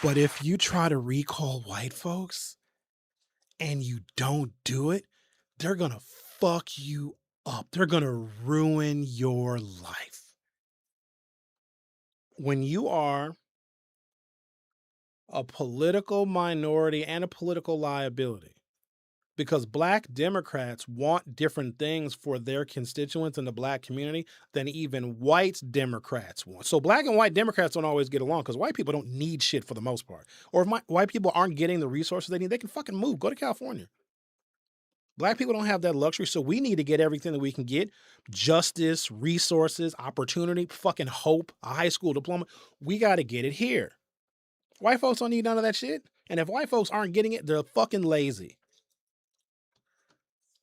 But if you try to recall white folks and you don't do it, they're going to fuck you up. They're going to ruin your life. When you are a political minority and a political liability, because black Democrats want different things for their constituents in the black community than even white Democrats want. So black and white Democrats don't always get along because white people don't need shit for the most part. Or if white people aren't getting the resources they need, they can fucking move. Go to California. Black people don't have that luxury, so we need to get everything that we can get. Justice, resources, opportunity, fucking hope, a high school diploma. We got to get it here. White folks don't need none of that shit. And if white folks aren't getting it, they're fucking lazy.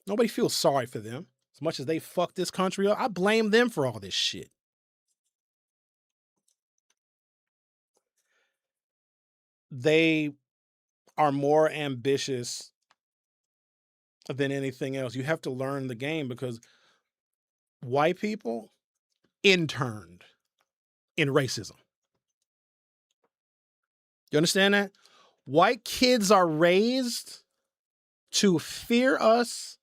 Nobody feels sorry for them. As much as they fucked this country up, I blame them for all this shit. They are more ambitious than anything else. You have to learn the game because white people interned in racism. You understand that? White kids are raised to fear us,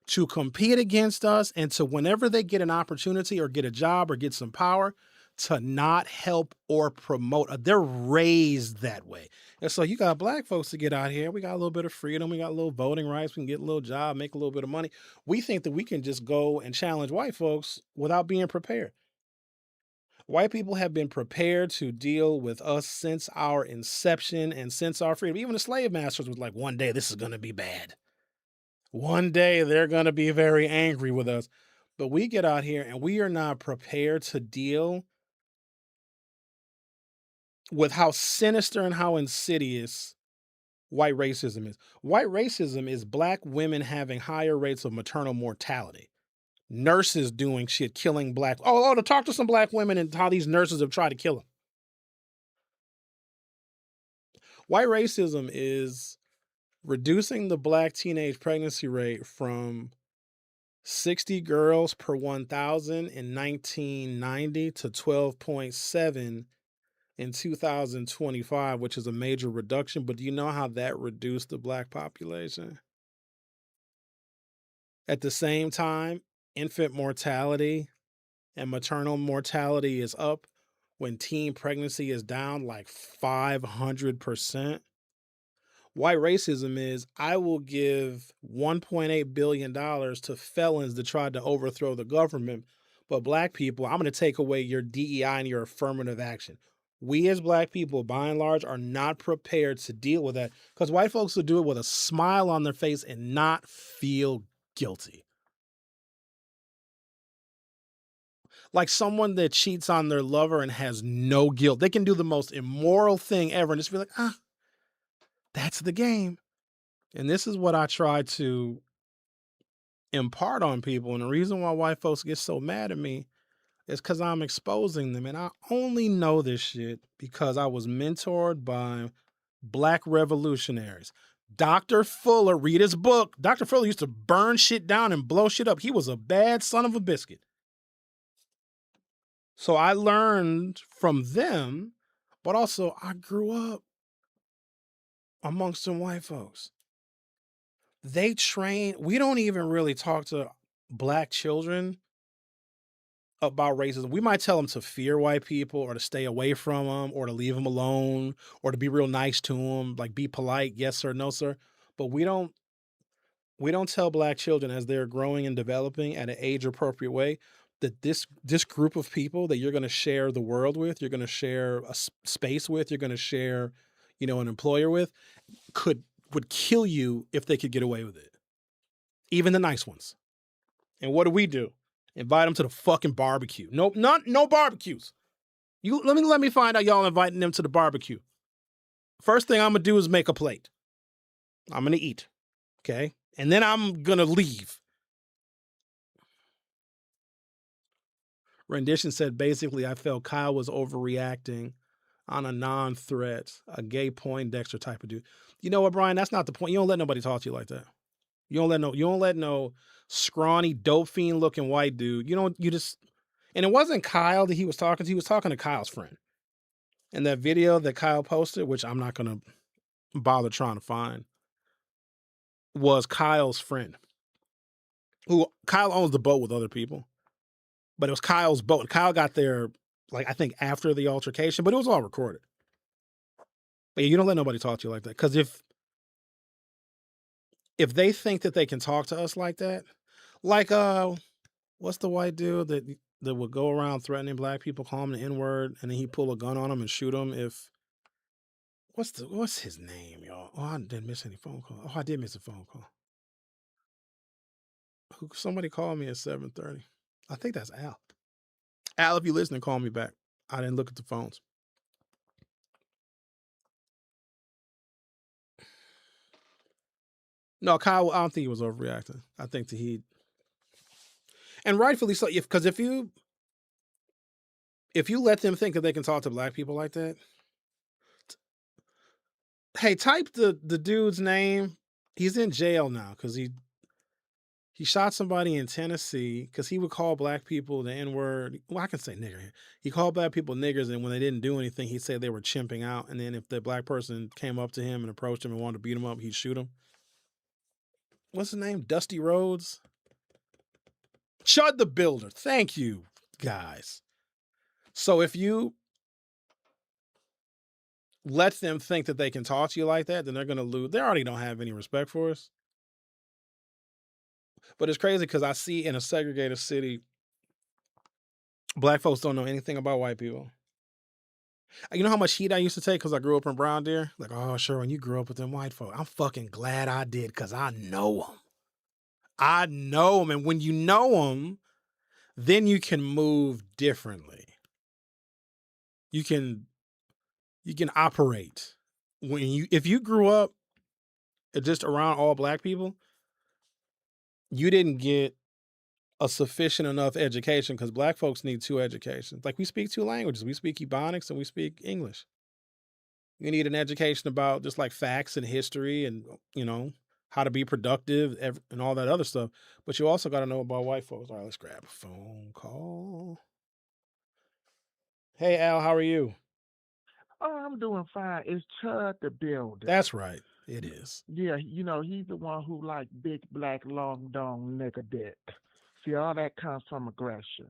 to compete against us, and to whenever they get an opportunity or get a job or get some power, to not help or promote. They're raised that way. And so you got black folks to get out here. We got a little bit of freedom. We got a little voting rights. We can get a little job, make a little bit of money. We think that we can just go and challenge white folks without being prepared. White people have been prepared to deal with us since our inception and since our freedom. Even the slave masters was like, one day this is going to be bad. One day they're going to be very angry with us. But we get out here and we are not prepared to deal with how sinister and how insidious white racism is. White racism is black women having higher rates of maternal mortality. Nurses doing shit, killing black. To talk to some black women and how these nurses have tried to kill them. White racism is reducing the black teenage pregnancy rate from 60 girls per 1,000 in 1990 to 12.7 in 2025, which is a major reduction. But do you know how that reduced the black population? At the same time, infant mortality and maternal mortality is up when teen pregnancy is down like 500%. White racism is I will give $1.8 billion to felons that tried to overthrow the government, but black people, I'm going to take away your DEI and your affirmative action. We as black people, by and large, are not prepared to deal with that because white folks will do it with a smile on their face and not feel guilty. Like someone that cheats on their lover and has no guilt. They can do the most immoral thing ever and just be like, that's the game. And this is what I try to impart on people. And the reason why white folks get so mad at me It's because I'm exposing them. And I only know this shit because I was mentored by black revolutionaries. Dr. Fuller, read his book. Dr. Fuller used to burn shit down and blow shit up. He was a bad son of a biscuit. So I learned from them, but also I grew up amongst some white folks. They train, we don't even really talk to black children about racism. We might tell them to fear white people or to stay away from them or to leave them alone or to be real nice to them, like be polite, yes sir, no sir. But we don't tell black children as they're growing and developing at an age appropriate way that this group of people that you're going to share the world with, you're going to share a space with, you're going to share, an employer with, could would kill you if they could get away with it. Even the nice ones. And what do? Invite them to the fucking barbecue. Nope, no barbecues. You let me find out y'all inviting them to the barbecue. First thing I'm gonna do is make a plate. I'm gonna eat. Okay? And then I'm gonna leave. Rendition said basically I felt Kyle was overreacting on a non-threat, a gay Poindexter type of dude. You know what, Brian? That's not the point. You don't let nobody talk to you like that. You don't let no scrawny dope fiend looking white dude. You just and it wasn't Kyle that he was talking to. He was talking to Kyle's friend. And that video that Kyle posted, which I'm not gonna bother trying to find, was Kyle's friend. Who Kyle owns the boat with other people, but it was Kyle's boat. Kyle got there like I think after the altercation, but it was all recorded. But yeah, you don't let nobody talk to you like that. Because if they think that they can talk to us like that, like what's the white dude that would go around threatening black people, call them the N word, and then he pull a gun on them and shoot them if what's his name, y'all? Oh, I didn't miss any phone call. Oh, I did miss a phone call. Somebody called me at 7:30. I think that's Al. Al, if you listening, call me back. I didn't look at the phones. No, Kyle, I don't think he was overreacting. I think that and rightfully so. If you let them think that they can talk to black people like that, hey, type the dude's name. He's in jail now because he shot somebody in Tennessee because he would call black people the N word. Well, I can say nigger here. He called black people niggers, and when they didn't do anything, he'd say they were chimping out. And then if the black person came up to him and approached him and wanted to beat him up, he'd shoot him. What's his name? Dusty Rhodes? Chud the Builder. Thank you, guys. So if you let them think that they can talk to you like that, then they're going to lose. They already don't have any respect for us. But it's crazy because I see in a segregated city, black folks don't know anything about white people. You know how much heat I used to take because I grew up in Brown Deer? Like, oh, sure, when you grew up with them white folk. I'm fucking glad I did because I know them. I know them. And when you know them, then you can move differently. You can operate. If you grew up just around all black people, you didn't get a sufficient enough education because black folks need two educations. Like we speak two languages. We speak Ebonics and we speak English. You need an education about just like facts and history and how to be productive and all that other stuff. But you also got to know about white folks. All right, let's grab a phone call. Hey Al, how are you? Oh, I'm doing fine. It's Chud the Builder. That's right. It is. Yeah, he's the one who like big black long dong nigga dick. See, all that comes from aggression.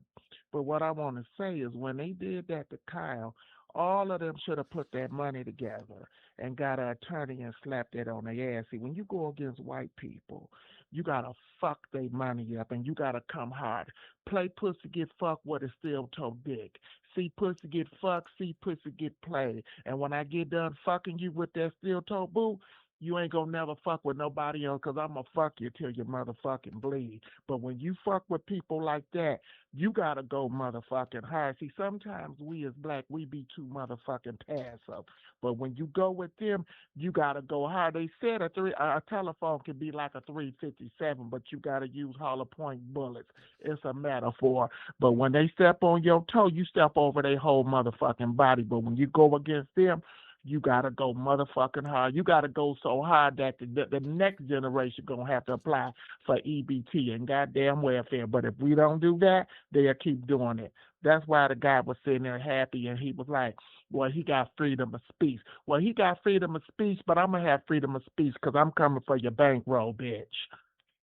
But what I want to say is when they did that to Kyle, all of them should have put their money together and got an attorney and slapped it on their ass. See, when you go against white people, you gotta fuck their money up and you gotta come hard. Play pussy get fucked with a steel toe dick. See pussy get fucked, see pussy get played. And when I get done fucking you with that steel toe boo, You ain't gonna never fuck with nobody else because I'm gonna fuck you till you motherfucking bleed. But when you fuck with people like that, you gotta go motherfucking hard. See, sometimes we as black, we be too motherfucking passive. But when you go with them, you gotta go hard. They said a telephone can be like a 357, but you gotta use hollow point bullets. It's a metaphor. But when they step on your toe, you step over their whole motherfucking body. But when you go against them, you gotta go motherfucking hard. You gotta go so hard that the next generation gonna have to apply for EBT and goddamn welfare. But if we don't do that, they'll keep doing it. That's why the guy was sitting there happy and he was like, well, he got freedom of speech. Well, he got freedom of speech, but I'm gonna have freedom of speech because I'm coming for your bankroll, bitch.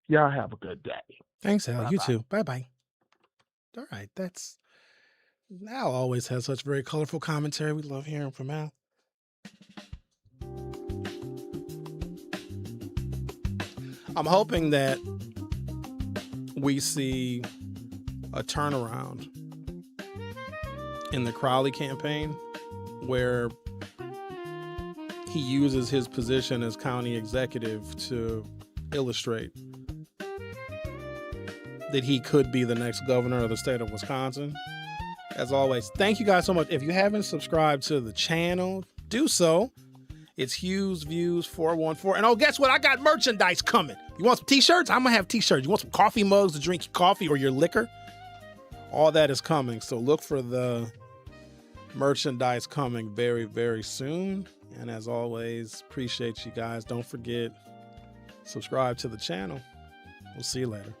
Y'all have a good day. Thanks, Al. Bye You bye. too. Bye bye. All right. Al always has such very colorful commentary. We love hearing from Al. I'm hoping that we see a turnaround in the Crowley campaign where he uses his position as county executive to illustrate that he could be the next governor of the state of Wisconsin. As always, thank you guys so much. If you haven't subscribed to the channel, do so. It's Hughes Views 414. And oh, guess what? I got merchandise coming. You want some t-shirts? I'm going to have t-shirts. You want some coffee mugs to drink your coffee or your liquor? All that is coming. So look for the merchandise coming very, very soon. And as always, appreciate you guys. Don't forget, subscribe to the channel. We'll see you later.